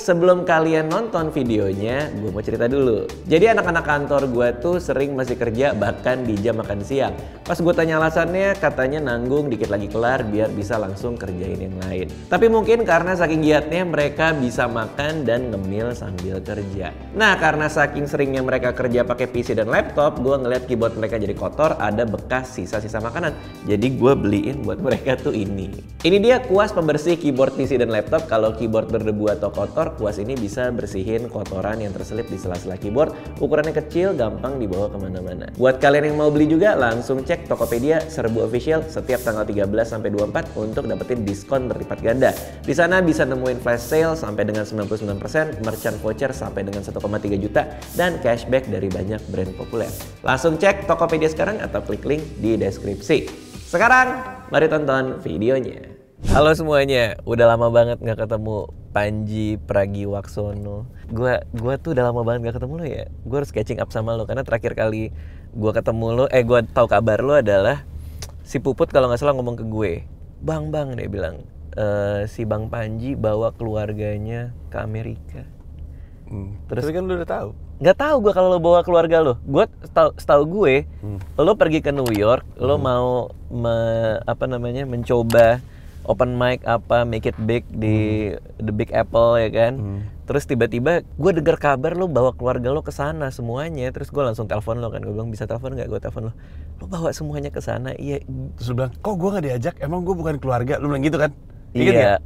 Sebelum kalian nonton videonya, gue mau cerita dulu. Jadi anak-anak kantor gue tuh sering masih kerja bahkan di jam makan siang. Pas gue tanya alasannya, katanya nanggung dikit lagi kelar biar bisa langsung kerjain yang lain. Tapi mungkin karena saking giatnya mereka bisa makan dan ngemil sambil kerja. Nah, karena saking seringnya mereka kerja pakai PC dan laptop, gue ngeliat keyboard mereka jadi kotor, ada bekas sisa-sisa makanan. Jadi gue beliin buat mereka tuh ini. Ini dia kuas pembersih keyboard PC dan laptop. Kalau keyboard berdebu atau kotor, kuas ini bisa bersihin kotoran yang terselip di sela-sela keyboard. Ukurannya kecil, gampang dibawa kemana-mana. Buat kalian yang mau beli juga, langsung cek Tokopedia Serbu Official setiap tanggal 13 sampai 24 untuk dapetin diskon berlipat ganda. Di sana bisa nemuin flash sale sampai dengan 99%, merchant voucher sampai dengan 1,3 juta, dan cashback dari banyak brand populer. Langsung cek Tokopedia sekarang atau klik link di deskripsi. Sekarang, mari tonton videonya. Halo semuanya, udah lama banget nggak ketemu Panji Pragiwaksono. Gua tuh udah lama banget nggak ketemu lo ya. Gue harus catching up sama lo karena terakhir kali gue ketemu lo, gue tahu kabar lo adalah si Puput kalau nggak salah ngomong ke gue, bang dia bilang si Bang Panji bawa keluarganya ke Amerika. Terus tapi kan lu udah tahu. Nggak tahu gue kalau lo bawa keluarga lo. Gue setahu gue, lo pergi ke New York, lo mau mencoba open mic make it big di The Big Apple ya kan. Terus tiba-tiba gue dengar kabar lo bawa keluarga lo ke sana semuanya. Terus gue langsung telepon lo kan, gue bilang bisa telepon nggak? Gue telepon lo bawa semuanya ke sana. Iya. Terus lo bilang, kok gue nggak diajak? Emang gue bukan keluarga? Lo bilang gitu kan? Iya.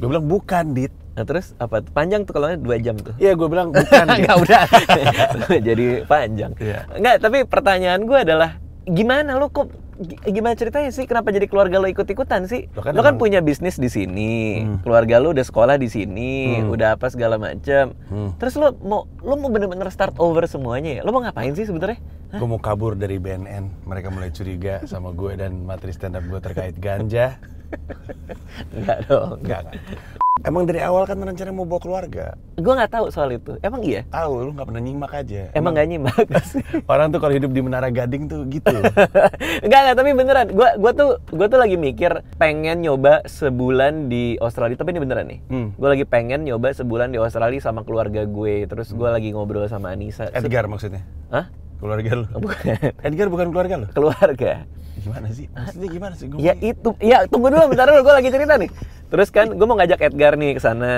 Gue bilang bukan, Dit. Nah terus apa? Panjang tuh kalau 2 jam tuh. Iya, gue bilang bukan. Nggak udah. Jadi panjang. Iya. Nggak, tapi pertanyaan gue adalah gimana lo kok? Gimana ceritanya sih? Kenapa jadi keluarga lo ikut-ikutan sih? Lo kan punya bisnis di sini, keluarga lo udah sekolah di sini, udah apa segala macam. Terus lo mau bener-bener start over semuanya ya? Lo mau ngapain sih sebenarnya? Gue mau kabur dari BNN. Mereka mulai curiga sama gue dan materi stand up gue terkait ganja. Enggak dong. Enggak. Emang dari awal kan rencananya mau bawa keluarga. Gue nggak tahu soal itu. Emang iya? Tahu, lu nggak pernah nyimak aja. Emang nggak nyimak sih? Orang tuh kalau hidup di Menara Gading tuh gitu. Enggak, tapi beneran. Gue tuh lagi mikir pengen nyoba sebulan di Australia. Tapi ini beneran nih. Gue lagi pengen nyoba sebulan di Australia sama keluarga gue. Terus gue lagi ngobrol sama Anissa. Edgar maksudnya? Hah? Keluarga lu? Bukan. Edgar bukan keluarga lu? Keluarga. Gimana sih? Maksudnya gimana sih? Ya itu. Ya tunggu dulu, bentar dulu. Gue lagi cerita nih. Terus kan gue mau ngajak Edgar nih ke sana.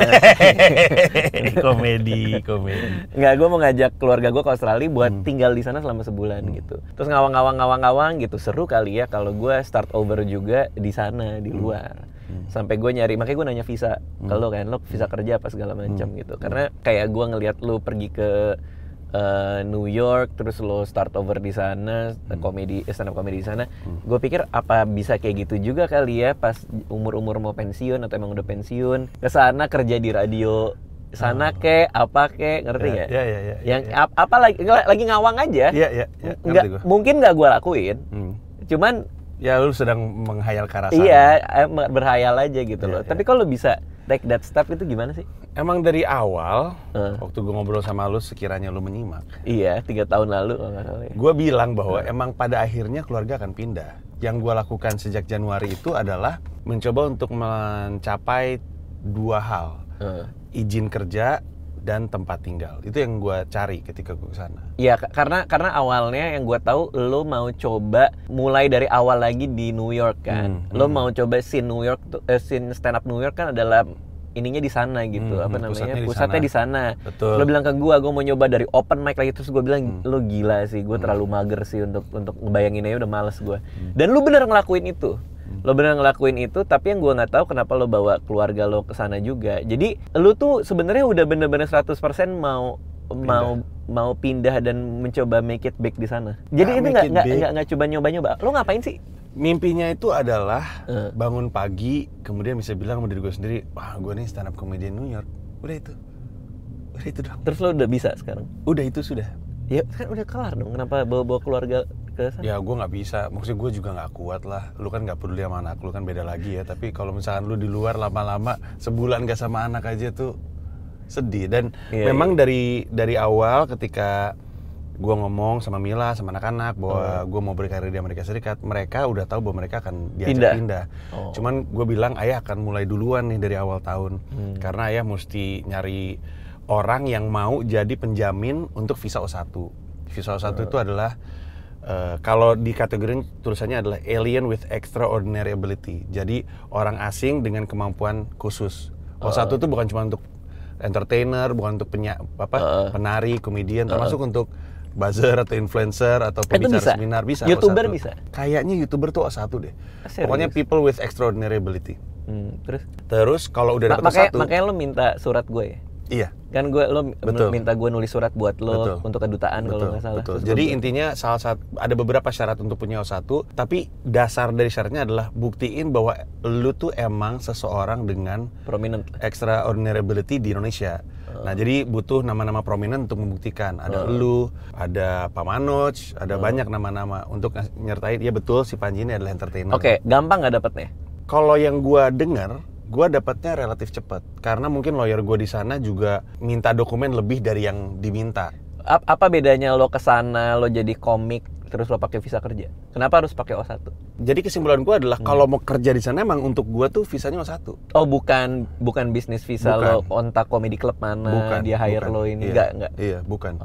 komedi. Nggak, gue mau ngajak keluarga gue ke Australia buat tinggal di sana selama sebulan gitu. Terus ngawang gitu. Seru kali ya kalau gue start over juga di sana, di luar. Sampai gue nyari, makanya gue nanya visa ke lo kan, lo visa kerja apa segala macam gitu. Karena kayak gue ngelihat lo pergi ke New York, terus lo start over di sana, stand up comedy di sana. Gue pikir apa bisa kayak gitu juga kali ya pas umur mau pensiun atau emang udah pensiun ke sana kerja di radio sana ngerti nggak? Iya. Yang apa lagi ngawang aja? Iya. Mungkin nggak gue lakuin. Cuman ya lu sedang menghayal ke arah sana. Iya, berhayal aja gitu loh. Tapi kalau bisa take that step itu gimana sih? Emang dari awal, waktu gue ngobrol sama lu, sekiranya lu menyimak. Iya, 3 tahun lalu kalau nggak salah ya. Gue bilang bahwa emang pada akhirnya keluarga akan pindah. Yang gue lakukan sejak Januari itu adalah mencoba untuk mencapai 2 hal. Izin kerja dan tempat tinggal. Itu yang gue cari ketika gue kesana. Iya, karena awalnya yang gue tahu lo mau coba mulai dari awal lagi di New York kan. Lo mau coba scene New York, scene stand up New York kan adalah ininya di sana gitu, pusatnya di sana. Betul. Lo bilang ke gue mau nyoba dari open mic lagi, terus gue bilang lo gila sih, gue terlalu mager sih untuk ngebayangin aja, udah males gue. Dan lo bener ngelakuin itu. Lo bener ngelakuin itu, tapi yang gue nggak tahu kenapa lo bawa keluarga lo ke sana juga. Jadi lo tuh sebenarnya udah bener-bener 100% mau pindah dan mencoba make it big di sana. Jadi itu nggak coba nyoba-nyoba. Lo ngapain sih? Mimpinya itu adalah bangun pagi, kemudian bisa bilang sama diri gue sendiri, wah gue nih stand up comedian New York. Udah itu doang. Terus lo udah bisa sekarang? Udah, itu sudah. Ya kan udah kelar dong, kenapa bawa keluarga ke sana? Ya gue nggak bisa, maksudnya gue juga nggak kuat lah. Lu kan nggak peduli sama anak lu, kan beda lagi ya. Tapi kalau misalkan lu di luar lama-lama, sebulan gak sama anak aja tuh sedih. Dan memang dari awal ketika gue ngomong sama Mila, sama anak-anak bahwa gue mau berkarir di Amerika Serikat, mereka udah tahu bahwa mereka akan diajak pindah. Cuman gue bilang ayah akan mulai duluan nih dari awal tahun, karena ayah mesti nyari orang yang mau jadi penjamin untuk visa O1. Visa O1 itu adalah kalau di kategori tulisannya adalah alien with extraordinary ability. Jadi orang asing dengan kemampuan khusus. O1 itu bukan cuma untuk entertainer, bukan untuk penari, komedian, termasuk untuk buzzer atau influencer atau pembicara seminar bisa. YouTuber O1. bisa. Kayaknya YouTuber tuh O1 deh. Serius? Pokoknya people with extraordinary ability. Terus kalau udah dapet O1, makanya lo minta surat gue ya? Iya. Kan minta gue nulis surat buat lo untuk kedutaan kalau nggak salah. Betul. Jadi intinya ada beberapa syarat untuk punya O1, tapi dasar dari syaratnya adalah buktiin bahwa lu tuh emang seseorang dengan prominent extraordinary ability di Indonesia. Nah, jadi butuh nama-nama prominent untuk membuktikan. Ada lu, ada Pak Manoj, ada banyak nama-nama untuk nyertain, ya betul si Panji ini adalah entertainer. Oke, gampang nggak dapetnya? Kalau yang gua dengar, gue dapatnya relatif cepat karena mungkin lawyer gue di sana juga minta dokumen lebih dari yang diminta. Apa bedanya lo kesana, lo jadi komik, terus lo pakai visa kerja? Kenapa harus pakai O1? Jadi kesimpulan gue adalah kalau mau kerja di sana emang untuk gue tuh visanya O1. Oh bukan bisnis visa lo kontak komedi klub mana dia hire lo ini? Enggak. Iya bukan.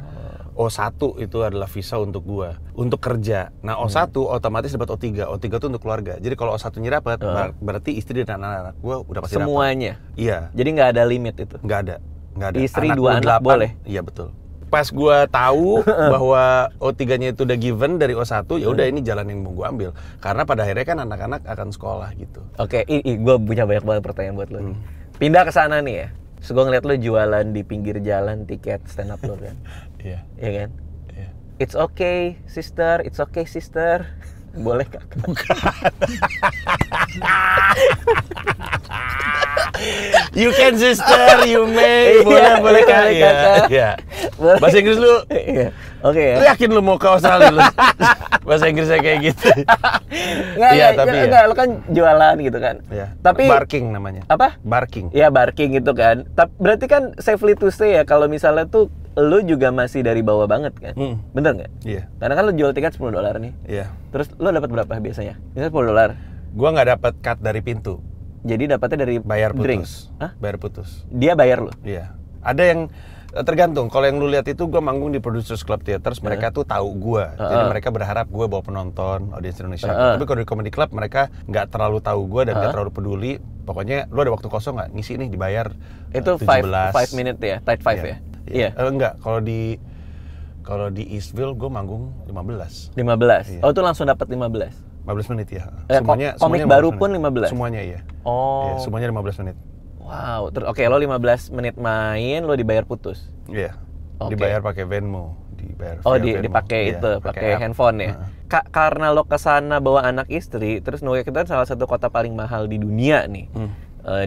O1 itu adalah visa untuk gua, untuk kerja. Nah O1 otomatis dapat O3. O3 itu untuk keluarga. Jadi kalau O1-nya dapat, berarti istri dan anak-anak gua udah pasti dapat. Semuanya? Iya. Jadi nggak ada limit itu? Nggak ada. Istri 2 anak boleh? Iya betul. Pas gua tahu bahwa O3-nya itu udah given dari O1, ya udah ini jalan yang mau gua ambil. Karena pada akhirnya kan anak-anak akan sekolah gitu. Oke, gua punya banyak banget pertanyaan buat lo. Pindah ke sana nih ya. Terus gue ngeliat lo jualan di pinggir jalan tiket stand up lo kan. Iya. Iya kan? Iya. It's okay sister. Boleh kakak? Bukan. You can sister, you may. Boleh kakak. Iya. Bahasa Inggris lu. Iya. Oke ya. Lu yakin lu mau ke Australia lu? Bahasa Inggrisnya kayak gitu. Enggak, lo kan jualan gitu kan. Iya. Tapi barking namanya. Apa? Barking. Iya, barking gitu kan. Berarti kan safely to say ya kalau misalnya tuh lu juga masih dari bawah banget kan. Bener nggak? Iya. Karena kan lu jual tiket $10 nih. Iya. Terus lu dapat berapa biasanya? Misalnya $10. Gua nggak dapat cut dari pintu. Jadi dapatnya dari bayar putus. drink. Hah? Bayar putus. Dia bayar lu? Iya. Ada yang tergantung. Kalau yang lu lihat itu gue manggung di Producers Club Theaters, mereka tuh tahu gue. Jadi mereka berharap gue bawa penonton, audiens Indonesia. Tapi kalau di Comedy Club mereka nggak terlalu tahu gue dan nggak terlalu peduli. Pokoknya lu ada waktu kosong nggak? Ngisi nih dibayar. Itu 5 minute ya? Tight 5 ya? Iya. Enggak, kalau di Eastville gue manggung 15. 15? Iya. Oh itu langsung dapat 15? 15 menit ya. Komik baru pun 15? Semuanya iya. Oh. Iya, semuanya 15 menit. Wow, oke, lo 15 menit main, lo dibayar putus? Iya, dibayar pakai Venmo, dibayar dipakai itu, pakai handphone ya? Karena lo kesana bawa anak istri, terus New York itu kan salah satu kota paling mahal di dunia nih.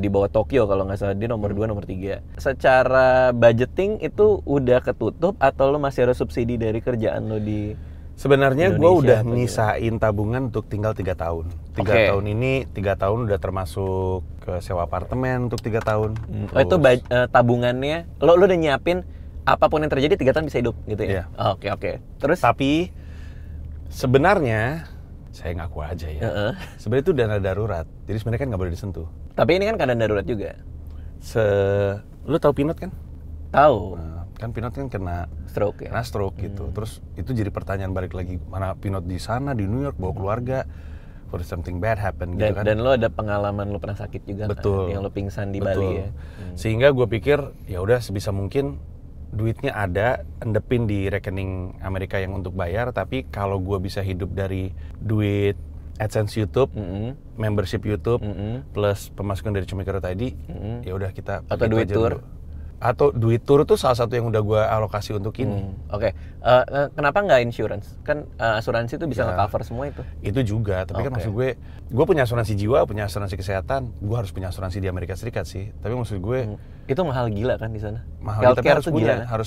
Di bawah Tokyo kalau nggak salah, dia nomor 2, nomor 3. Secara budgeting itu udah ketutup atau lo masih ada subsidi dari kerjaan lo di Sebenarnya gue udah nyisain tabungan untuk tinggal 3 tahun. 3 tahun ini, 3 tahun udah termasuk ke sewa apartemen untuk 3 tahun. Oh itu tabungannya, lo udah nyiapin apapun yang terjadi 3 tahun bisa hidup gitu ya? Iya. Oke. Terus? Tapi sebenarnya, saya ngaku aja ya, sebenarnya itu dana darurat. Jadi sebenarnya kan nggak boleh disentuh. Tapi ini kan keadaan darurat juga. Lo tahu Pinot kan? Tahu. Kan Pinot kan kena stroke ya? Kena stroke gitu. Terus itu jadi pertanyaan balik lagi, mana Pinot di sana di New York bawa keluarga, for something bad happen gitu kan. Dan lo ada pengalaman lo pernah sakit juga. Betul. Yang lo pingsan di Bali ya. Sehingga gue pikir ya udah sebisa mungkin duitnya ada, endepin di rekening Amerika yang untuk bayar, tapi kalau gue bisa hidup dari duit AdSense YouTube, membership YouTube, plus pemasukan dari Cumikero.id, ya udah kita atau duit tour. Atau duit tur tuh salah satu yang udah gue alokasi untuk ini. Oke. Kenapa nggak insurance? Kan asuransi itu bisa nge-cover semua itu. Itu juga, tapi kan maksud gue punya asuransi jiwa, punya asuransi kesehatan, gue harus punya asuransi di Amerika Serikat sih. Tapi maksud gue itu mahal gila kan di sana. Mahal, tapi harus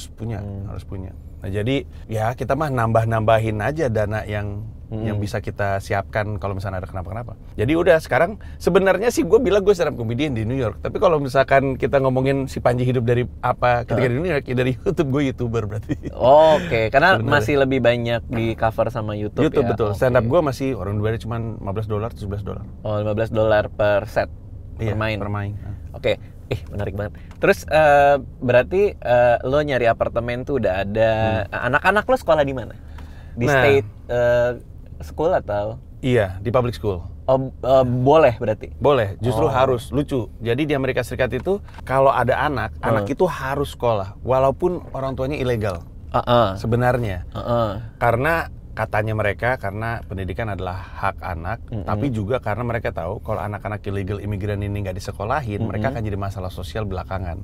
punya. Nah jadi ya kita mah nambah-nambahin aja dana yang yang bisa kita siapkan kalau misalnya ada kenapa-kenapa. Jadi udah sekarang sebenarnya sih gue bilang gue stand up comedian di New York. Tapi kalau misalkan kita ngomongin si Panji hidup dari apa ketika di New York, ya dari YouTube, gue YouTuber berarti. Oke, karena masih lebih banyak di cover sama YouTube YouTube ya? betul. Stand up gue masih orang bayar cuma $15, $17. Oh, $15 per set? Iya, per main? per main. Oke, menarik banget. Terus berarti lo nyari apartemen tuh udah ada. Anak-anak lo sekolah di mana? Di state school atau? Iya, di public school. Boleh berarti? Boleh, justru harus. Lucu. Jadi di Amerika Serikat itu kalau ada anak itu harus sekolah, walaupun orang tuanya ilegal. Sebenarnya. Karena katanya mereka, karena pendidikan adalah hak anak, tapi juga karena mereka tahu kalau anak-anak illegal imigran ini nggak disekolahin, mereka akan jadi masalah sosial belakangan.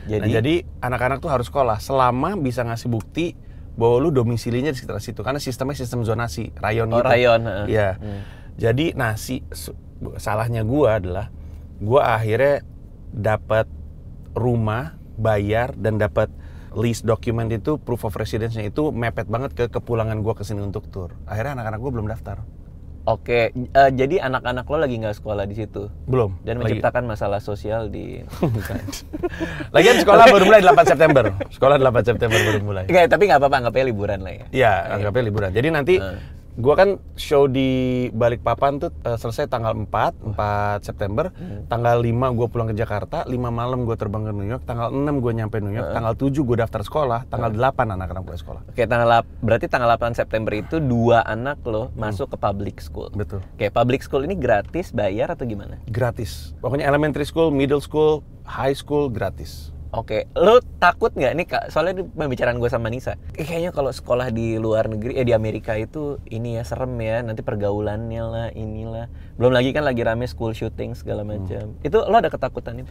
Jadi anak-anak tuh harus sekolah selama bisa ngasih bukti bahwa lu domisilinya di sekitar situ, karena sistemnya sistem zonasi, rayon gitu. Rayon. Iya. Jadi salahnya gua adalah gua akhirnya dapat rumah, bayar dan dapat lease document itu, proof of residence-nya itu mepet banget ke kepulangan gua ke sini untuk tur. Akhirnya anak-anak gua belum daftar. Oke, jadi anak-anak lo lagi nggak sekolah di situ? Belum. Dan menciptakan masalah sosial di... Lagian sekolah baru mulai 8 September. Sekolah 8 September baru mulai. Tapi nggak apa-apa, anggapnya liburan lah ya? Iya, anggapnya liburan. Jadi nanti gua kan show di Balikpapan tuh selesai tanggal 4 September. Tanggal 5 gua pulang ke Jakarta, 5 malam gua terbang ke New York, tanggal 6 gua nyampe New York, tanggal 7 gua daftar sekolah, tanggal 8 anak-anak gua sekolah. Oke, berarti tanggal 8 September itu 2 anak lo masuk ke public school. Betul. Oke, public school ini gratis, bayar atau gimana? Gratis. Pokoknya elementary school, middle school, high school gratis. Oke, lo takut nggak nih Kak? Soalnya di pembicaraan gue sama Nisa, kayaknya kalau sekolah di luar negeri, di Amerika itu ini ya serem ya, nanti pergaulannya lah, inilah. Belum lagi kan lagi rame school shooting segala macam. Itu lo ada ketakutan itu?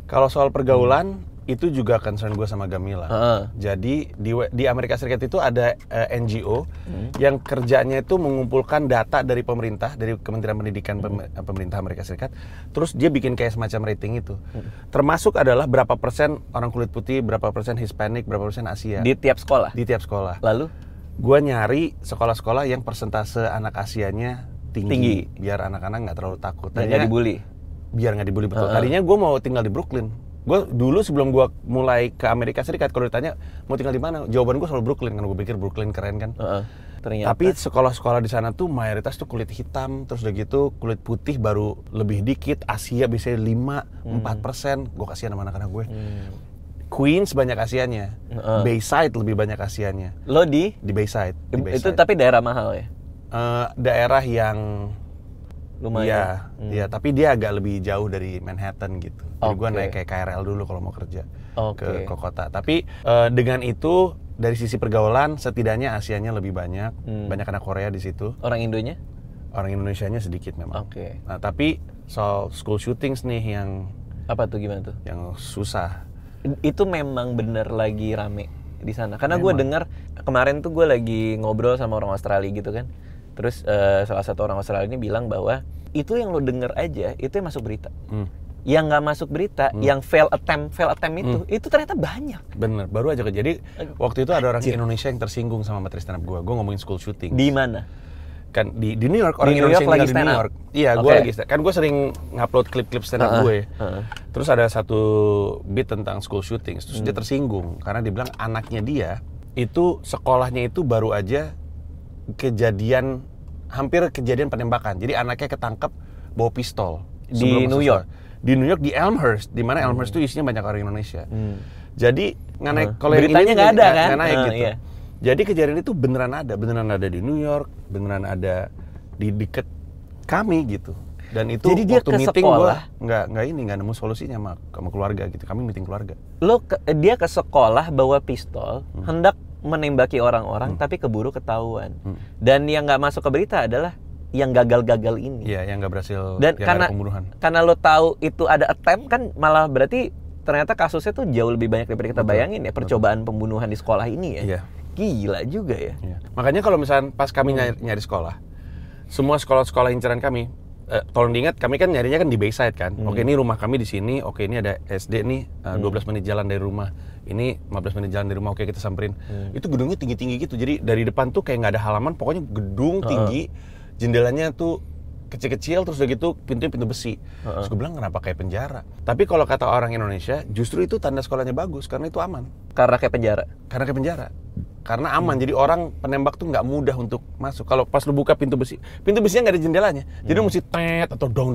Kalau soal pergaulan, itu juga concern gue sama Gamila. Jadi di Amerika Serikat itu ada NGO yang kerjanya itu mengumpulkan data dari pemerintah, dari Kementerian Pendidikan pemerintah Amerika Serikat. Terus dia bikin kayak semacam rating itu. Termasuk adalah berapa persen orang kulit putih, berapa persen Hispanic, berapa persen Asia. Di tiap sekolah? Di tiap sekolah. Lalu? Gue nyari sekolah-sekolah yang persentase anak Asianya tinggi. Biar anak-anak nggak terlalu takut. Dan nggak dibully? Biar nggak dibully, betul. Tadinya gue mau tinggal di Brooklyn. Gue dulu sebelum gue mulai ke Amerika Serikat, kalau ditanya mau tinggal di mana, jawaban gue selalu Brooklyn, kan gue pikir Brooklyn keren kan. Ternyata. Tapi sekolah-sekolah di sana tuh mayoritas tuh kulit hitam, terus udah gitu kulit putih baru lebih dikit, Asia biasanya 5-4%. Gue kasihan sama anak-anak gue. Queens banyak Asianya, Bayside lebih banyak Asianya. Lo di Bayside. Itu tapi daerah mahal ya? Daerah yang lumayan. Iya, tapi dia agak lebih jauh dari Manhattan gitu. Jadi gue naik kayak KRL dulu kalau mau kerja ke kota. Tapi dengan itu dari sisi pergaulan setidaknya Asianya lebih banyak, banyak anak Korea di situ. Orang Indonya? Orang Indonesianya sedikit memang. Oke. Nah, tapi soal school shootings nih yang apa tuh, gimana tuh? Yang susah. Itu memang bener lagi rame di sana. Karena gue dengar kemarin tuh gue lagi ngobrol sama orang Australia gitu kan. Terus salah satu orang Australia ini bilang bahwa itu yang lo denger aja, itu yang masuk berita. Yang nggak masuk berita, yang fail attempt itu ternyata banyak. Bener, baru aja jadi waktu itu ada orang Indonesia yang tersinggung sama materi stand up gue ngomongin school shooting. Di mana? Kan di New York, orang di Indonesia yang lagi tinggal di New York. Iya, gue lagi kan gue sering ngupload klip-klip stand up gue. Terus ada satu bit tentang school shooting, terus dia tersinggung karena dia bilang anaknya dia itu sekolahnya itu baru aja hampir kejadian penembakan. Jadi anaknya ketangkep bawa pistol di New York. Di New York, di Elmhurst, di mana Elmhurst itu isinya banyak orang Indonesia. Jadi kalau beritanya nggak ada kan? Naik gitu. Iya. Jadi kejadian itu beneran ada di New York, beneran ada di deket kami gitu. Dan itu jadi dia waktu ke meeting sekolah, nggak nemu solusinya sama keluarga gitu. Kami meeting keluarga. Dia ke sekolah bawa pistol, hendak menembaki orang-orang tapi keburu ketahuan. Dan yang nggak masuk ke berita adalah yang gagal-gagal ini. Iya, yang nggak berhasil. Dan karena pembunuhan. Karena lo tahu itu ada attempt kan, malah berarti ternyata kasusnya tuh jauh lebih banyak daripada kita bayangin ya, percobaan pembunuhan di sekolah ini ya. Iya. Gila juga ya. Iya. Makanya kalau misalnya pas kami nyari sekolah, semua sekolah-sekolah inceran kami tolong diingat, kami kan nyarinya kan di Bayside kan. Oke, ini rumah kami di sini. Oke, ini ada SD nih, 12 menit jalan dari rumah. Ini 15 menit jalan dari rumah. Oke, kita samperin. Itu gedungnya tinggi-tinggi gitu. Jadi dari depan tuh kayak nggak ada halaman. Pokoknya gedung tinggi. Jendelanya tuh kecil-kecil, terus udah gitu pintunya pintu besi. Terus gue bilang kenapa kayak penjara? Tapi kalau kata orang Indonesia, justru itu tanda sekolahnya bagus karena itu aman. Karena kayak penjara. Karena kayak penjara. Karena aman, jadi orang penembak tuh nggak mudah untuk masuk. Kalau pas lu buka pintu besinya nggak ada jendelanya, jadi lu mesti tet atau dong,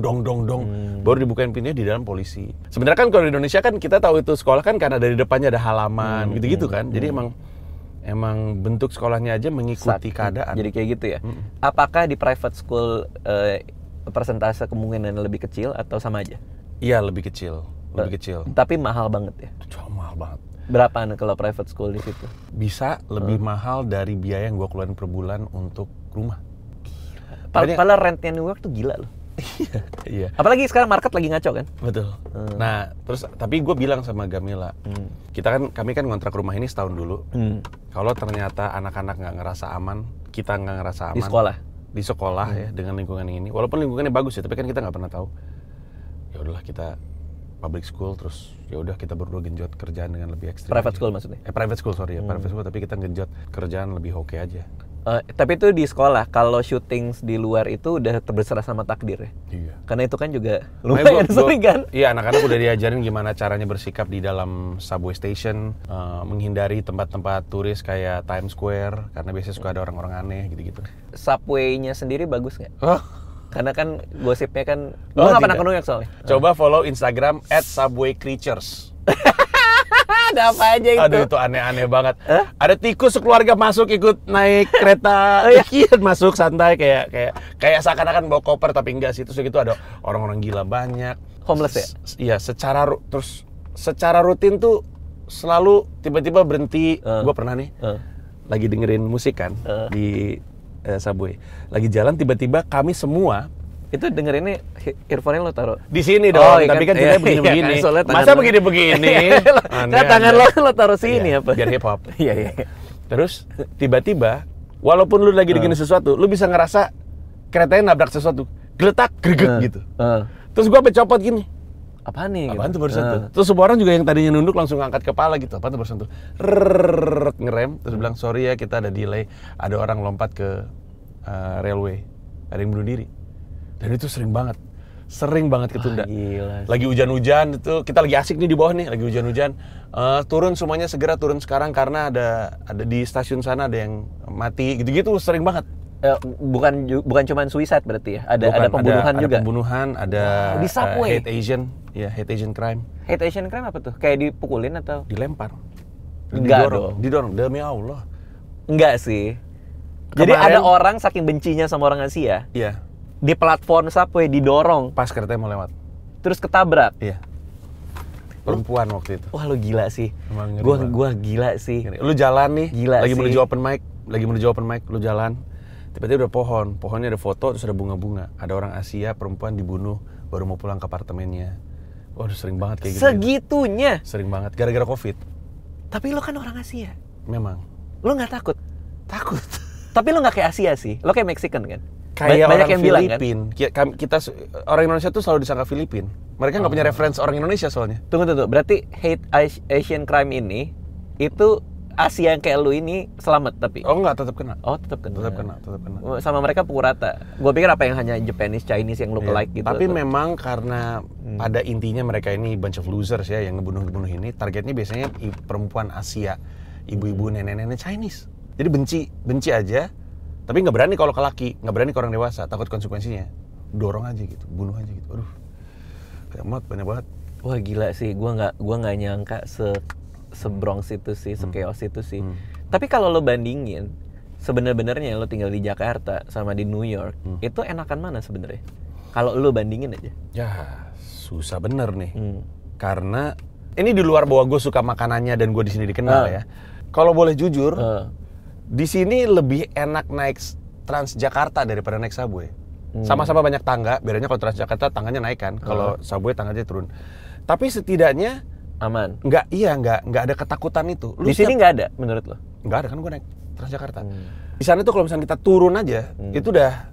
baru dibukain pintunya di dalam polisi. Sebenarnya kan kalau di Indonesia kan kita tahu itu sekolah kan karena dari depannya ada halaman, gitu-gitu kan. Jadi emang bentuk sekolahnya aja mengikuti keadaan. Jadi kayak gitu ya. Apakah di private school persentase kemungkinan lebih kecil atau sama aja? Iya, lebih kecil. Tapi mahal banget ya. Cuma mahal banget. Berapa kalau private school di situ? Bisa lebih mahal dari biaya yang gue keluarin per bulan untuk rumah. Padahal rentnya New York tuh gila loh. Iya. Apalagi sekarang market lagi ngaco kan? Betul. Nah, terus tapi gue bilang sama Gamila, kami kan ngontrak rumah ini setahun dulu. Kalau ternyata anak-anak nggak ngerasa aman, kita nggak ngerasa aman. Di sekolah ya, dengan lingkungan ini. Walaupun lingkungannya bagus ya, tapi kan kita nggak pernah tahu. Ya udahlah kita public school, terus ya udah kita berdua genjot kerjaan dengan lebih ekstrim. Private school maksudnya? Private school private school, tapi kita genjot kerjaan lebih oke aja. Tapi itu di sekolah, kalau syuting di luar itu udah terserah sama takdir ya? Iya. Karena itu kan juga lumayan sering kan? Iya, anak-anak udah diajarin gimana caranya bersikap di dalam subway station, menghindari tempat-tempat turis kayak Times Square, karena biasanya suka ada orang-orang aneh gitu-gitu. Subway-nya sendiri bagus nggak? Karena kan gosipnya kan, gue nggak pernah ke New York soalnya. Coba follow Instagram @subwaycreatures. Ada apa aja itu? Aduh, itu aneh-aneh banget. Ada tikus sekeluarga masuk ikut naik kereta, masuk santai kayak seakan-akan bawa koper tapi enggak sih. Terus gitu ada orang-orang gila banyak. Homeless ya? Iya, secara rutin tuh selalu tiba-tiba berhenti. Gue pernah nih lagi dengerin musik kan di subway. Lagi jalan tiba-tiba kami semua itu dengerinnya earphone-nya lo taruh di sini dong, tapi kan ceritanya begini-begini. Masa begini-begini? Kan tangan lo taruh sini apa? Biar hip hop. Iya. Terus tiba-tiba, walaupun lu lagi dengerin sesuatu, lu bisa ngerasa keretanya nabrak sesuatu, geletak, greget gitu. Terus gua copot gini. Apaan nih? Apaan tuh barusan tuh? Terus semua orang juga yang tadinya nunduk langsung angkat kepala gitu. Apaan tuh barusan tuh? Ngerem, terus bilang sorry ya kita ada delay, ada orang lompat ke railway, ada yang bunuh diri. Dan itu sering banget ketunda. Gila. Lagi hujan-hujan itu, kita lagi asik nih di bawah nih, lagi hujan-hujan. Turun semuanya segera turun sekarang karena ada di stasiun sana ada yang mati, gitu-gitu sering banget. Bukan cuma suicide berarti ya? Ada pembunuhan juga? Ada pembunuhan, ada di subway? Hate Asian crime. Hate Asian crime apa tuh? Kayak dipukulin atau? Dilempar. Enggak dong. Didorong, demi Allah. Enggak sih. Jadi ada orang saking bencinya sama orang Asia. Iya. Di platform subway didorong. Pas keretanya mau lewat. Terus ketabrak. Iya. Perempuan waktu itu. Wah, lu gila sih. Gua gila sih. Lu jalan nih, gila lagi sih. menuju open mic, lu jalan. Tiba-tiba ada pohonnya ada foto, terus ada bunga-bunga. Ada orang Asia, perempuan dibunuh, baru mau pulang ke apartemennya. Waduh, sering banget kayak gitu. Segitunya? Sering banget, gara-gara COVID. Tapi lu kan orang Asia. Memang. Lu nggak takut? Takut. Tapi lu nggak kayak Asia sih. Lu kayak Mexican kan? Kayak banyak orang yang bilang Filipin. Kan? Kita orang Indonesia tuh selalu disangka Filipin. Mereka nggak punya referensi orang Indonesia soalnya. Tunggu. Berarti hate Asian crime ini itu Asia yang kayak lu ini selamat tapi? Oh enggak, tetap kena. Oh, tetap kena. Sama mereka pukul rata. Gua pikir apa yang hanya Japanese, Chinese yang look alike gitu. Tapi memang karena pada intinya mereka ini bunch of losers ya yang ngebunuh ini, targetnya biasanya perempuan Asia, ibu-ibu, nenek-nenek Chinese. Jadi benci aja. Tapi nggak berani kalau ke laki, nggak berani ke orang dewasa, takut konsekuensinya. Dorong aja gitu, bunuh aja gitu. Aduh, banyak banget. Wah gila sih, gua nggak nyangka se-Bronx itu sih, se-chaos itu sih. Tapi kalau lo bandingin, sebenarnya lo tinggal di Jakarta sama di New York, itu enakan mana sebenarnya? Kalau lo bandingin aja. Ya susah bener nih, karena ini di luar bahwa gue suka makanannya dan gue di sini dikenal ya. Kalau boleh jujur. Di sini lebih enak naik Transjakarta daripada naik subway. Sama-sama banyak tangga, bedanya kalau Transjakarta tangganya naik kan, kalau subway tangganya turun. Tapi setidaknya aman. Nggak ada ketakutan itu. Di sini nggak ada menurut lo? Nggak ada kan, gue naik Transjakarta. Di sana tuh kalau misalnya kita turun aja, itu udah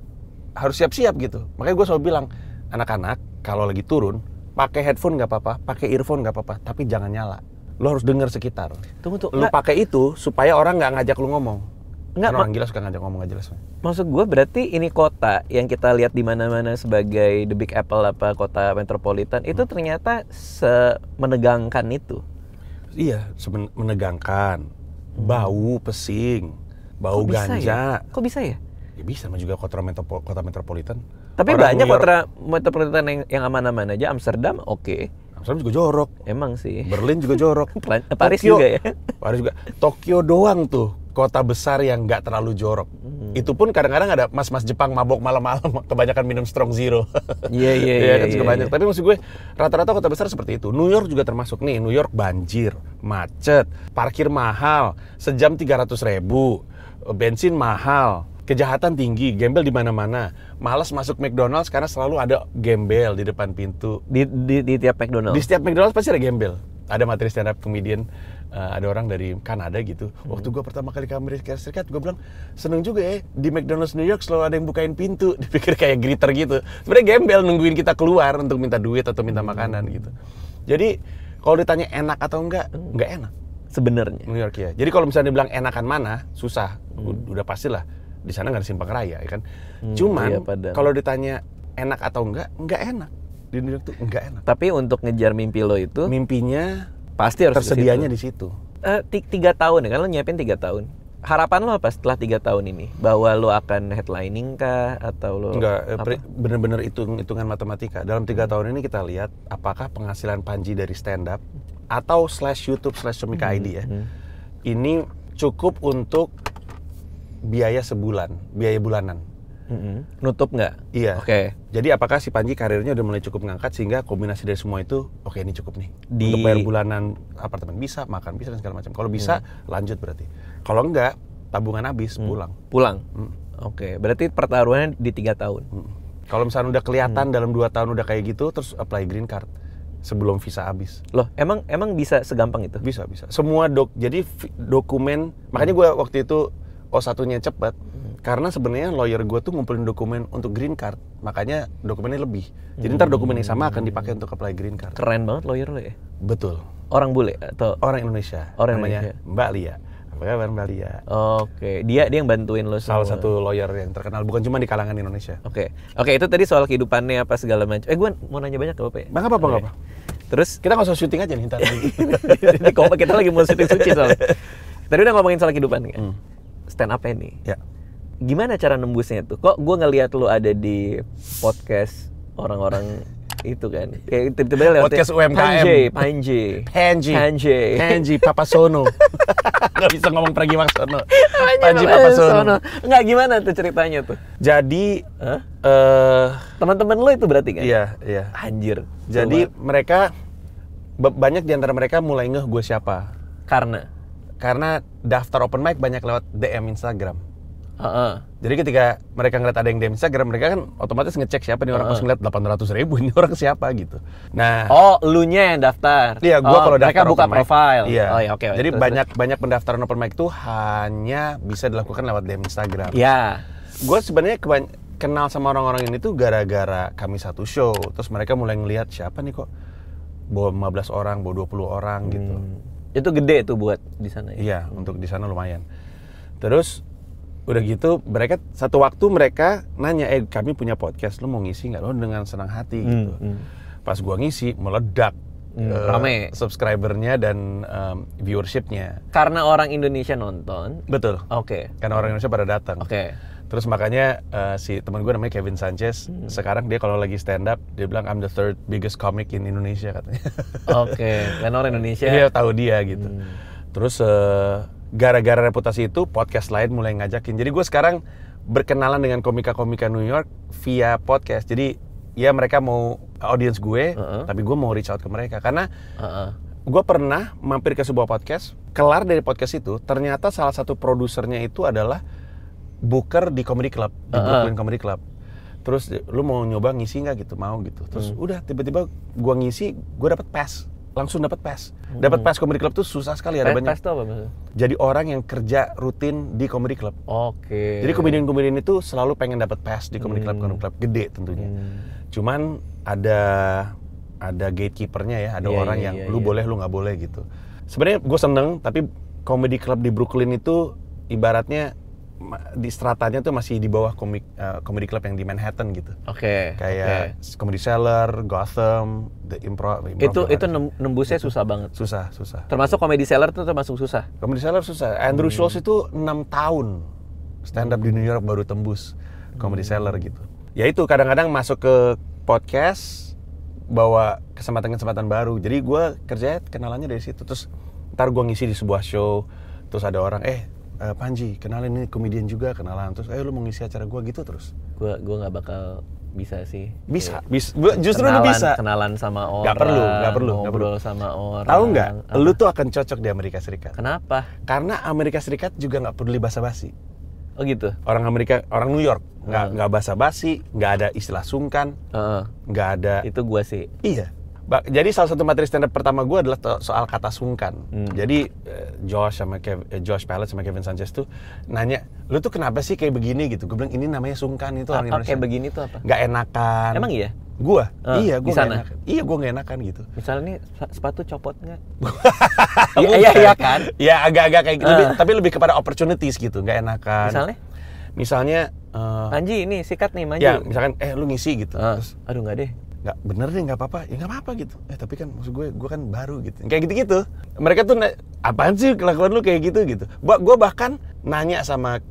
harus siap-siap gitu. Makanya gue selalu bilang, anak-anak kalau lagi turun, pakai headphone nggak apa-apa, pakai earphone nggak apa-apa, tapi jangan nyala. Lo harus dengar sekitar. Tunggu. Lo pakai itu supaya orang nggak ngajak lo ngomong. Enggak, Karena orang gila suka ngajak ngomong nggak jelas. Maksud gue berarti ini kota yang kita lihat di mana-mana sebagai the big apple apa kota metropolitan itu ternyata menegangkan itu. Iya, menegangkan. Bau pesing, bau ganja. Kok bisa ya? Ya bisa, juga kota metropolitan. Tapi orang banyak kota metropolitan yang aman-aman aja. Amsterdam oke. Amsterdam juga jorok. Emang sih. Berlin juga jorok. Paris juga ya. Paris juga. Tokyo doang tuh kota besar yang nggak terlalu jorok. Itu pun kadang-kadang ada mas-mas Jepang mabok malam-malam, kebanyakan minum Strong Zero. Iya. Juga banyak. Tapi maksud gue rata-rata kota besar seperti itu. New York juga termasuk nih. New York banjir, macet, parkir mahal, sejam 300.000, bensin mahal, kejahatan tinggi, gembel di mana-mana. Malas masuk McDonald's karena selalu ada gembel di depan pintu. Di tiap McDonald's. Di setiap McDonald's pasti ada gembel. Ada materi stand up comedian, ada orang dari Kanada gitu. Waktu gue pertama kali ke Amerika Serikat, gue bilang seneng juga ya di McDonald's New York selalu ada yang bukain pintu. Dipikir kayak greeter gitu. Sebenarnya gembel nungguin kita keluar untuk minta duit atau minta makanan gitu. Jadi kalau ditanya enak atau enggak enak. Sebenarnya. New York ya. Jadi kalau misalnya dibilang enakan mana, susah. Udah pastilah di sana nggak ada simpang raya, ya kan. Cuman kalau ditanya enak atau enggak enak. Di New York tuh enggak enak. Tapi untuk ngejar mimpi lo itu, mimpinya pasti harus tersedianya di situ. 3 tahun ya, kan lo nyiapin 3 tahun. Harapan lo apa setelah 3 tahun ini? Bahwa lo akan headlining kah atau lo enggak, bener-bener hitungan matematika. Dalam 3 tahun ini kita lihat apakah penghasilan Panji dari stand up atau /YouTube/Comika ID ya. Ini cukup untuk biaya sebulan, biaya bulanan. Nutup nggak? Iya. Oke. Jadi apakah si Panji karirnya udah mulai cukup ngangkat sehingga kombinasi dari semua itu, oke ini cukup nih. Untuk bayar bulanan apartemen bisa, makan bisa dan segala macam. Kalau bisa lanjut berarti. Kalau enggak, tabungan habis, pulang. Oke. Berarti pertaruhannya di 3 tahun. Kalau misalnya udah kelihatan dalam 2 tahun udah kayak gitu, terus apply green card sebelum visa habis. Loh, emang bisa segampang itu? Bisa. Semua jadi dokumen, makanya gue waktu itu O1-nya cepet. Karena sebenarnya lawyer gue tuh ngumpulin dokumen untuk green card, makanya dokumennya lebih. Jadi ntar dokumen yang sama akan dipakai untuk apply green card. Keren banget lawyer lo ya? Betul. Orang bule atau? Orang Indonesia. Orang namanya Indonesia. Mbak Lia. Apa kabar Mbak Lia? Oke, dia yang bantuin lo semua. Salah satu lawyer yang terkenal, bukan cuma di kalangan Indonesia. Oke, itu tadi soal kehidupannya apa segala macam. Gue mau nanya banyak apa ya? Nggak apa-apa. Terus kita nggak usah syuting aja nih ntar. Kita lagi mau syuting suci soalnya. Tadi udah ngomongin soal kehidupan kan? Stand up nih. Ya. Gimana cara nembusnya tuh? Kok gue ngeliat lu ada di podcast orang-orang itu kan? Kayak tiba-tiba lewat podcast UMKM. Panji Papasono. Nggak bisa ngomong Pragiwaksono. Panji Papasono. Nggak, gimana tuh ceritanya tuh? Jadi teman-teman lu itu berarti kan? Iya. Anjir. Jadi mereka banyak di antara mereka mulai ngeh gue siapa. Karena daftar open mic banyak lewat DM Instagram. Jadi ketika mereka ngeliat ada yang DM Instagram, mereka kan otomatis ngecek siapa nih orang, pas ngeliat 800.000 ini orang siapa gitu. Nah, elunya yang daftar. Iya, gua kalau mereka daftar buka profile. Iya. Oke. Jadi banyak pendaftaran open mic itu hanya bisa dilakukan lewat DM Instagram. Iya. Gue sebenarnya kenal sama orang-orang ini tuh gara-gara kami satu show, terus mereka mulai ngelihat siapa nih kok bawa 15 orang, bawa 20 orang gitu. Itu gede tuh buat di sana ya? Iya, untuk di sana lumayan. Terus udah gitu mereka satu waktu mereka nanya, kami punya podcast, lo mau ngisi nggak? Lo dengan senang hati gitu. Pas gua ngisi meledak rame subscribernya dan viewershipnya. Karena orang Indonesia nonton. Betul. Oke. Karena orang Indonesia pada datang. Oke. Terus makanya si teman gue namanya Kevin Sanchez, sekarang dia kalau lagi stand up dia bilang I'm the third biggest comic in Indonesia katanya. Oke. Karena orang Indonesia. Dia tahu dia gitu. Terus gara-gara reputasi itu podcast lain mulai ngajakin. Jadi gue sekarang berkenalan dengan komika-komika New York via podcast. Jadi ya mereka mau audience gue, tapi gue mau reach out ke mereka karena gue pernah mampir ke sebuah podcast. Kelar dari podcast itu, ternyata salah satu produsernya itu adalah booker di comedy club, di Brooklyn Comedy Club. Terus lu mau nyoba ngisi nggak gitu, mau gitu. Terus udah tiba-tiba gue ngisi, gue dapet pass langsung dapat pass. Dapat pass comedy club tuh susah sekali, ada banyak. Pass itu apa maksudnya? Jadi orang yang kerja rutin di comedy club. Oke. Jadi komedian-komedian itu selalu pengen dapat pass di comedy club gede tentunya. Cuman ada gatekeepernya ya, ada orang yang lu boleh lu nggak boleh gitu. Sebenarnya gue seneng, tapi comedy club di Brooklyn itu ibaratnya di stratanya tuh masih di bawah comedy club yang di Manhattan gitu. Oke. Kayak Comedy Cellar, Gotham, The Improv. Itu nembusnya gitu. Susah banget. Susah. Termasuk Comedy Cellar tuh termasuk susah. Comedy Cellar susah. Andrew Schulz itu 6 tahun stand up di New York baru tembus Comedy Cellar gitu. Ya itu kadang-kadang masuk ke podcast bawa kesempatan-kesempatan baru. Jadi gue kerjanya kenalannya dari situ. Terus ntar gue ngisi di sebuah show, terus ada orang Panji, kenalin ini komedian juga, kenalan. Terus, lu mau ngisi acara gue gitu terus? Gue nggak bakal bisa sih. Bisa. Justru lu bisa. Kenalan sama orang. Gak perlu. Ngobrol sama orang. Tahu nggak? Lu tuh akan cocok di Amerika Serikat. Kenapa? Karena Amerika Serikat juga nggak peduli basa-basi. Oh gitu. Orang New York nggak basa-basi, nggak ada istilah sungkan, nggak ada. Itu gue sih. Iya. Jadi salah satu materi stand up pertama gue adalah soal kata sungkan. Jadi Josh Pallet sama Kevin Sanchez tuh nanya, lu tuh kenapa sih kayak begini gitu? Gue bilang ini namanya sungkan, itu orang Indonesia. Kayak begini tuh apa? Nggak enakan. Emang iya? Gue nggak enakan. Iya, gue nggak enakan gitu. Misalnya nih sepatu copot nggak? Iya kan? Ya agak-agak kayak gitu, tapi lebih kepada opportunities gitu, nggak enakan. Misalnya Panji ini sikat nih maju. Ya misalkan lu ngisi gitu. Terus, aduh nggak deh. Nggak bener deh, nggak apa-apa, ya nggak apa-apa gitu. Tapi kan maksud gue kan baru gitu. Kayak gitu-gitu. Mereka tuh apaan sih kelakuan lu kayak gitu. Gue bahkan nanya sama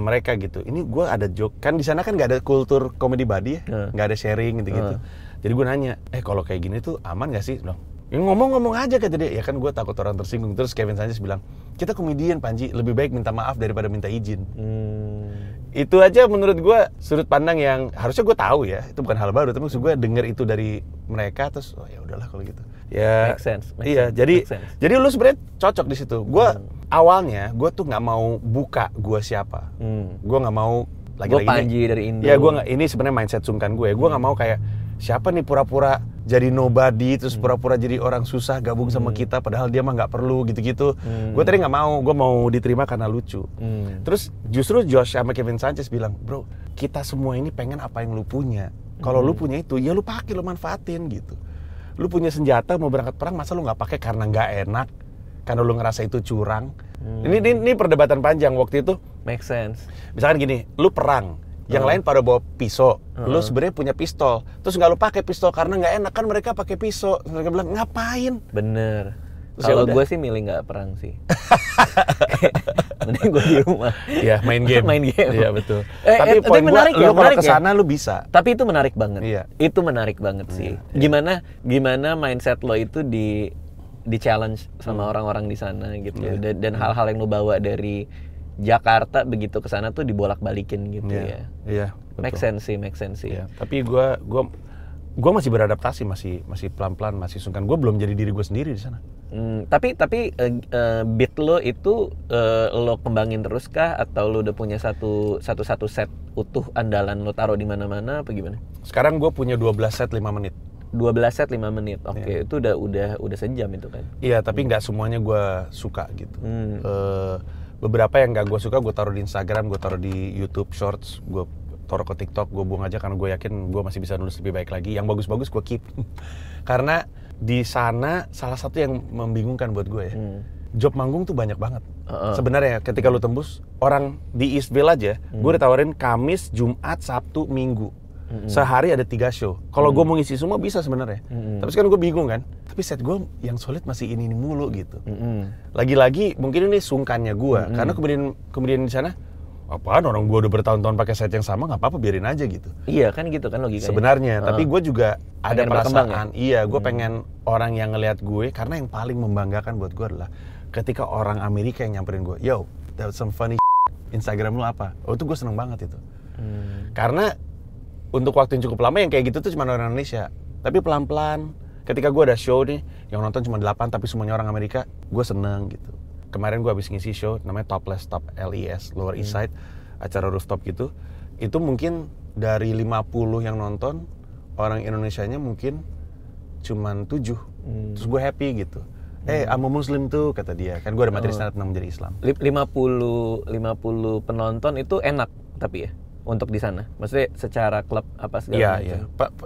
mereka gitu. Ini gue ada joke, kan di sana kan nggak ada kultur comedy buddy ya, nggak ada sharing gitu-gitu. Jadi gue nanya, kalau kayak gini tuh aman nggak sih? Bilang, ya ngomong-ngomong aja kata dia. Ya kan gue takut orang tersinggung. Terus Kevin Sanchez bilang, kita komedian Panji, lebih baik minta maaf daripada minta izin. Itu aja menurut gue sudut pandang yang harusnya gue tahu ya, itu bukan hal baru, tapi maksud gue denger itu dari mereka, terus ya udahlah kalau gitu. Ya, make sense. Jadi lu sebenarnya cocok di situ. Gue awalnya gue tuh nggak mau buka gue siapa, gue nggak mau lagi-lagi. Gue Panji dari Indo. Ya gue nggak, ini sebenarnya mindset sungkan gue. Gue nggak mau kayak siapa nih pura-pura jadi nobody, terus pura-pura jadi orang susah gabung sama kita, padahal dia mah nggak perlu gitu-gitu. Gue tadi nggak mau, gue mau diterima karena lucu. Terus justru Josh sama Kevin Sanchez bilang, bro, kita semua ini pengen apa yang lu punya. Kalau lu punya itu, ya lu pakai, lu manfaatin gitu. Lu punya senjata mau berangkat perang, masa lu nggak pakai karena nggak enak, karena lu ngerasa itu curang. Ini perdebatan panjang waktu itu. Make sense. Misalkan gini, lu perang. Yang lain pada bawa pisau, lu sebenarnya punya pistol, terus nggak lu pakai pistol karena nggak enak, kan mereka pakai pisau. Mereka bilang ngapain? Bener. Kalau gue sih milih nggak perang sih. Mending gue di rumah. Iya, main game. Iya betul. Tapi poin gue, lu kalau kesana lu bisa. Tapi itu menarik banget. Iya. Itu menarik banget sih. Gimana mindset lo itu di challenge sama orang-orang di sana gitu. Dan hal-hal yang lo bawa dari Jakarta begitu ke sana tuh dibolak-balikin gitu ya. Iya. Make sense sih. Iya. Tapi gue masih beradaptasi, masih pelan-pelan, masih sungkan. Gue belum jadi diri gue sendiri di sana. Tapi beat lo itu lo kembangin terus kah, atau lo udah punya satu set utuh andalan lo taruh di mana-mana apa gimana? Sekarang gue punya 12 set 5 menit. 12 set 5 menit. Oke, itu udah sejam itu kan. Iya, tapi nggak semuanya gue suka gitu. Beberapa yang nggak gue suka gue taruh di Instagram, gue taruh di YouTube Shorts, gue taruh ke TikTok, gue buang aja karena gue yakin gue masih bisa nulis lebih baik lagi. Yang bagus-bagus gue keep. Karena di sana salah satu yang membingungkan buat gue ya, job manggung tuh banyak banget. Sebenarnya ketika lu tembus, orang di Eastville aja, gue ditawarin Kamis, Jumat, Sabtu, Minggu. Sehari ada 3 show. Kalau gue mau ngisi semua bisa sebenarnya. Tapi sekarang gue bingung kan. Tapi set gue yang solid masih ini mulu gitu. Lagi-lagi mungkin ini sungkannya gue. Karena kemudian di sana, apaan orang gue udah bertahun-tahun pakai set yang sama, nggak apa-apa biarin aja gitu. Iya kan gitu kan logikanya. Sebenarnya. Tapi gue juga ada perasaan. Ya? Iya, gue pengen orang yang ngelihat gue. Karena yang paling membanggakan buat gue adalah ketika orang Amerika yang nyamperin gue, yo, that's some funny Instagram lu apa? Oh itu gue seneng banget itu. Karena untuk waktu yang cukup lama yang kayak gitu tuh cuma orang Indonesia. Tapi pelan-pelan, ketika gue ada show nih, yang nonton cuma 8 tapi semuanya orang Amerika, gue seneng gitu. Kemarin gue habis ngisi show, namanya Topless, Top LES, Lower East Side, acara rooftop gitu. Itu mungkin dari 50 yang nonton, orang Indonesianya mungkin cuma 7. Terus gue happy gitu. I'm a Muslim tuh, kata dia. Kan gue ada materi standar tentang menjadi Islam. 50 penonton itu enak tapi ya untuk di sana. Maksudnya secara klub apa segala macam. Iya.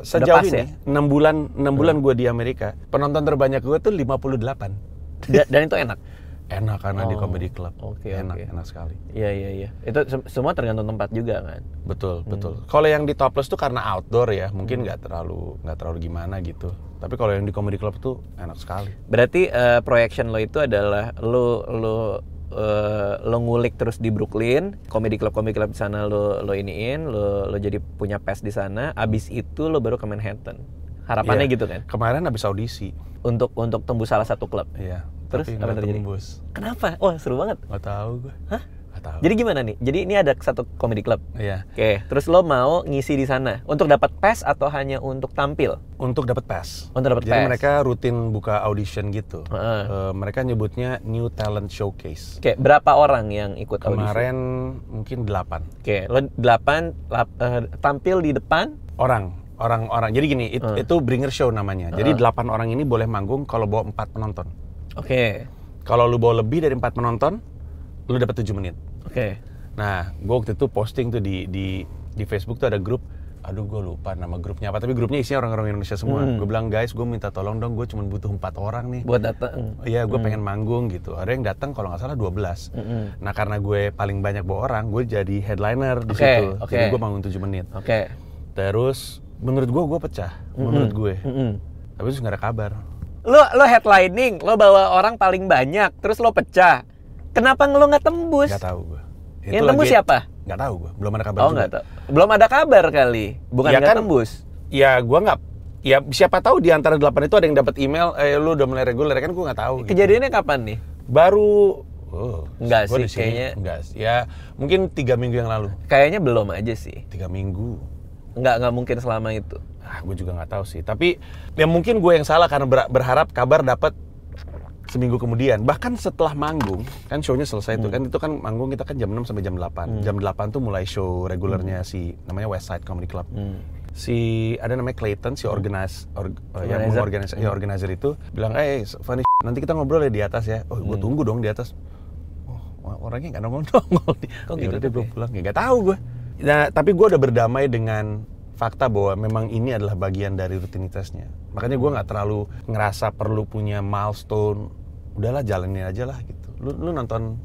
Sejauh ini, ya? 6 bulan gue di Amerika, penonton terbanyak gue tuh 58. Dan itu enak. Enak karena di comedy club. Enak sekali. Iya. Itu semua tergantung tempat juga kan. Betul. Kalau yang di Topless tuh karena outdoor ya, mungkin nggak terlalu gimana gitu. Tapi kalau yang di comedy club tuh enak sekali. Berarti projection lo itu adalah lo ngulik terus di Brooklyn, comedy club di sana lo iniin, lo jadi punya pass di sana. Abis itu lo baru ke Manhattan. Harapannya gitu kan? Kemarin habis audisi untuk tembus salah satu klub. Iya. Terus apa yang terjadi? Tembus. Kenapa? Wah, seru banget. Nggak tahu gue. Hah? Nggak tahu. Jadi gimana nih? Jadi ini ada satu comedy club. Iya. Oke, terus lo mau ngisi di sana untuk dapat pass atau hanya untuk tampil? Untuk dapat pass. Untuk dapat pass. Jadi mereka rutin buka audition gitu. Mereka nyebutnya New Talent Showcase. Oke, berapa orang yang ikut audition? Kemarin mungkin 8. Oke, lo 8 tampil di depan? Orang. Jadi gini, itu bringer show namanya. Jadi 8 orang ini boleh manggung kalau bawa 4 penonton. Oke. Kalau lu bawa lebih dari 4 penonton, lu dapat 7 menit. Oke. Nah, gue waktu itu posting tuh di Facebook tuh ada grup. Aduh, gue lupa nama grupnya apa. Tapi grupnya isinya orang-orang Indonesia semua. Gue bilang, guys, gue minta tolong dong. Gue cuma butuh 4 orang nih. Buat datang. Iya, gue pengen manggung gitu. Ada yang datang kalau nggak salah 12. Nah, karena gue paling banyak bawa orang, gue jadi headliner di situ. Jadi gue manggung 7 menit. Terus, menurut gue pecah. Menurut gue. Tapi terus nggak ada kabar. Lo headlining, lo bawa orang paling banyak, terus lo pecah. Kenapa lo nggak tembus? Nggak tahu gue. Yang tembus siapa? Nggak tahu gue, belum ada kabar juga. Nggak tahu. Belum ada kabar kali, bukan ya nggak kan, tembus. Ya gue nggak, ya siapa tahu di antara 8 itu ada yang dapat email, lu udah mulai reguler, kan gue nggak tahu. Kejadiannya gitu. Kapan nih? Baru, nggak sih kayaknya. Enggak, ya mungkin 3 minggu yang lalu. Kayaknya belum aja sih. 3 minggu. Nggak mungkin selama itu. Gue juga nggak tahu sih. Tapi ya mungkin gue yang salah karena berharap kabar dapat seminggu kemudian. Bahkan setelah manggung, kan show-nya selesai tuh kan. Itu kan manggung kita kan jam 6 sampai jam 8. Jam 8 tuh mulai show regulernya si namanya West Side Comedy Club. Si ada namanya Clayton, si organizer itu bilang, funny nanti kita ngobrol ya di atas ya. Gue tunggu dong di atas. Orangnya nggak nongol-nongol. Kok gitu deh gue pulang, ya nggak tahu gue. Nah, tapi gue udah berdamai dengan fakta bahwa memang ini adalah bagian dari rutinitasnya. Makanya gue nggak terlalu ngerasa perlu punya milestone. Udahlah, jalanin aja lah gitu. Lu nonton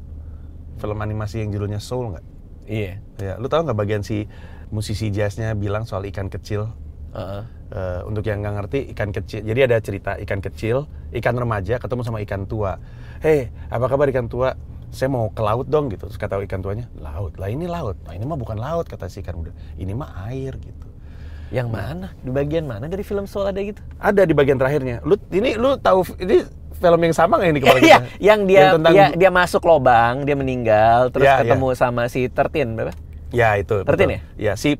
film animasi yang judulnya Soul nggak? Iya. Ya, lu tahu nggak bagian si musisi jazznya bilang soal ikan kecil? Untuk yang nggak ngerti, ikan kecil. Jadi ada cerita ikan kecil, ikan remaja ketemu sama ikan tua. Hey, apa kabar ikan tua? Saya mau ke laut dong gitu. Terus kata ikan tuanya, laut? Lah ini laut. Nah ini mah bukan laut, kata si ikan muda. Ini mah air gitu. Yang mana? Di bagian mana dari film Soul ada gitu? Ada di bagian terakhirnya. Lu tahu ini film yang sama nggak ini kepala kita? Yang dia masuk lobang, dia meninggal, terus ketemu sama si 13 berapa? Ya itu. 13 ya? Ya si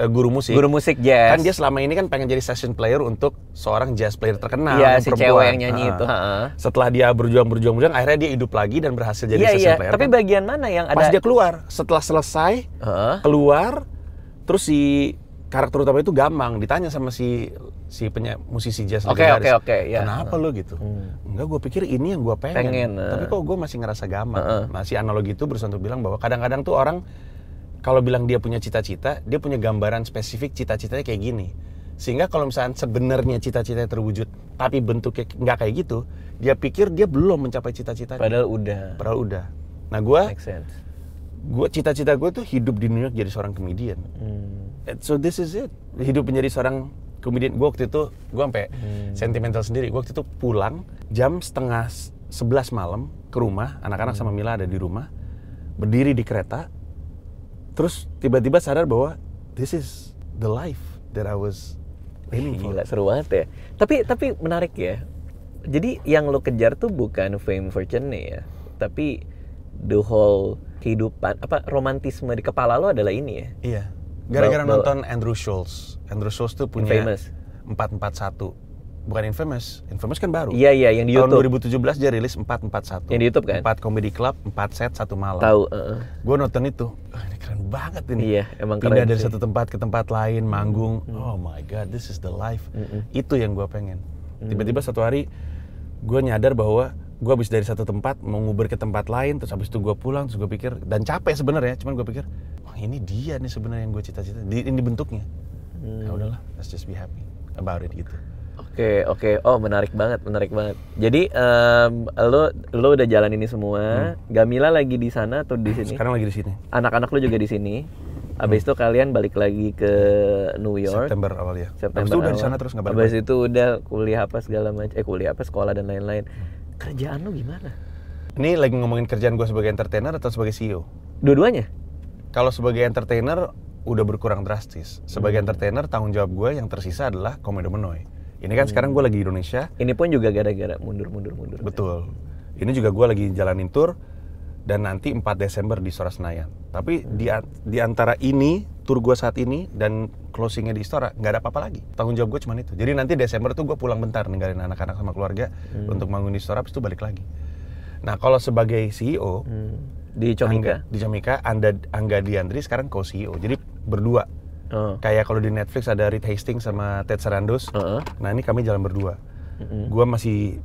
guru musik. Guru musik jazz. Kan dia selama ini kan pengen jadi session player untuk seorang jazz player terkenal. Iya, si cewek yang nyanyi itu. Setelah dia berjuang, akhirnya dia hidup lagi dan berhasil jadi session player. Tapi bagian mana yang ada? Pas dia keluar, setelah selesai, keluar, terus si karakter utama itu Gamang ditanya sama si musisi jazz legendaris. Kenapa lo gitu? Enggak, gue pikir ini yang gue pengen. Tapi kok gue masih ngerasa Gamang. Nah, si analogi itu berusaha untuk bilang bahwa kadang-kadang tuh orang kalau bilang dia punya cita-cita, dia punya gambaran spesifik cita-citanya kayak gini. Sehingga kalau misalnya sebenarnya cita-citanya terwujud, tapi bentuknya nggak kayak gitu, dia pikir dia belum mencapai cita-citanya. Padahal udah. Nah, cita-cita gue tuh hidup di New York jadi seorang komedian. So this is it. Hidup menjadi seorang komedian. Gue waktu itu, gue sampai sentimental sendiri. Gue waktu itu pulang jam 10:30 malam ke rumah, anak-anak sama Mila ada di rumah, berdiri di kereta. Terus tiba-tiba sadar bahwa this is the life that I was aiming for. Gila, seru banget ya. Tapi menarik ya. Jadi yang lo kejar tuh bukan fame fortune ya, tapi the whole kehidupan, romantisme di kepala lo adalah ini ya. Iya. Gara-gara nonton Andrew Schulz. Andrew Schulz tuh punya Infamous. 441. Bukan Infamous kan baru. Iya, yang di YouTube. Tahun 2017 dia rilis 441. Yang di YouTube kan? 4 comedy club, 4 set, 1 malam. Tahu. Gue nonton itu, ini keren banget ini. Iya, emang keren. Pindah dari satu tempat ke tempat lain, manggung. Oh my god, this is the life. Itu yang gue pengen. Tiba-tiba satu hari gue nyadar bahwa gue habis dari satu tempat mau nguber ke tempat lain, terus habis itu gue pulang, terus gue pikir, dan capek sebenarnya, cuman gue pikir, wah ini dia nih sebenarnya yang gue cita-cita, ini bentuknya. Ya udahlah, let's just be happy about it gitu. Oke. Oh, menarik banget. Jadi lo udah jalan ini semua. Gamila lagi di sana atau di sini? Sekarang lagi di sini. Anak-anak lo juga di sini. Abis itu kalian balik lagi ke New York. September awal ya. September Abis itu udah awal. di sana terus nggak balik. Abis itu udah kuliah apa segala macam. Kuliah apa, sekolah dan lain-lain. Kerjaan lo gimana? Ini lagi ngomongin kerjaan gue sebagai entertainer atau sebagai CEO? Dua-duanya? Kalau sebagai entertainer udah berkurang drastis. Sebagai entertainer tanggung jawab gue yang tersisa adalah Komedo Menoy. Ini kan sekarang gue lagi di Indonesia. Ini pun juga gara-gara mundur. Betul. Ini juga gue lagi jalanin tour dan nanti 4 Desember di Istora Senayan. Tapi di antara ini, tour gue saat ini dan closingnya di Istora, nggak ada apa-apa lagi. Tanggung jawab gue cuma itu. Jadi nanti Desember tuh gue pulang bentar ninggalin anak-anak sama keluarga untuk manggung di Istora, habis itu balik lagi. Nah kalau sebagai CEO di Comika, Angga Diandri sekarang co-CEO. Jadi berdua. Kayak kalau di Netflix ada Reed Hastings sama Ted Sarandos. Nah ini kami jalan berdua. Gue masih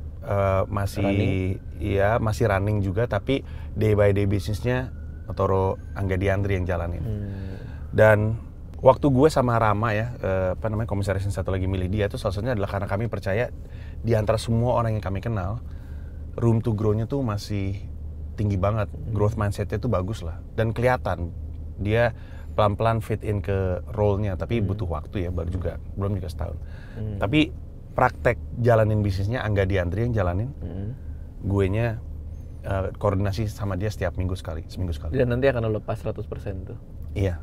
running juga, tapi day by day bisnisnya Toro Angga Diandri yang jalanin. Dan waktu gue sama Rama ya, komisaris yang satu lagi milih dia itu salah satunya adalah karena kami percaya di antara semua orang yang kami kenal, room to grow-nya tuh masih tinggi banget, growth mindset-nya tuh bagus lah, dan kelihatan dia pelan-pelan fit in ke role-nya, tapi butuh waktu ya, belum juga setahun. Tapi praktek jalanin bisnisnya Angga Diandri yang jalanin, guenya koordinasi sama dia seminggu sekali. Dan nanti akan lo lepas 100% tuh? Iya.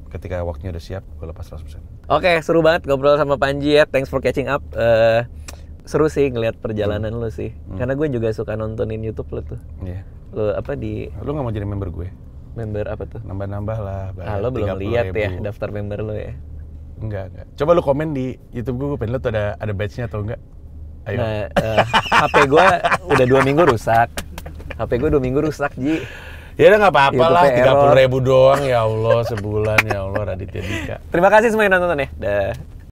Ketika waktunya udah siap, gue lepas 100%. Oke, seru banget ngobrol sama Panji ya, thanks for catching up. Seru sih ngeliat perjalanan lo sih, karena gue juga suka nontonin YouTube lo tuh. Iya. Lo nggak mau jadi member gue? Member apa tuh? Nambah lah. Lo belum lihat ya daftar member lo ya? Enggak. Coba lu komen di YouTube gue pengen lu tuh ada badge-nya atau enggak? Ayo. Nah, HP gue udah 2 minggu rusak. Ji. Ya udah nggak apa-apa lah, 30.000 doang ya Allah sebulan ya Allah, Raditya Dika. Terima kasih semua yang nonton ya. Dah.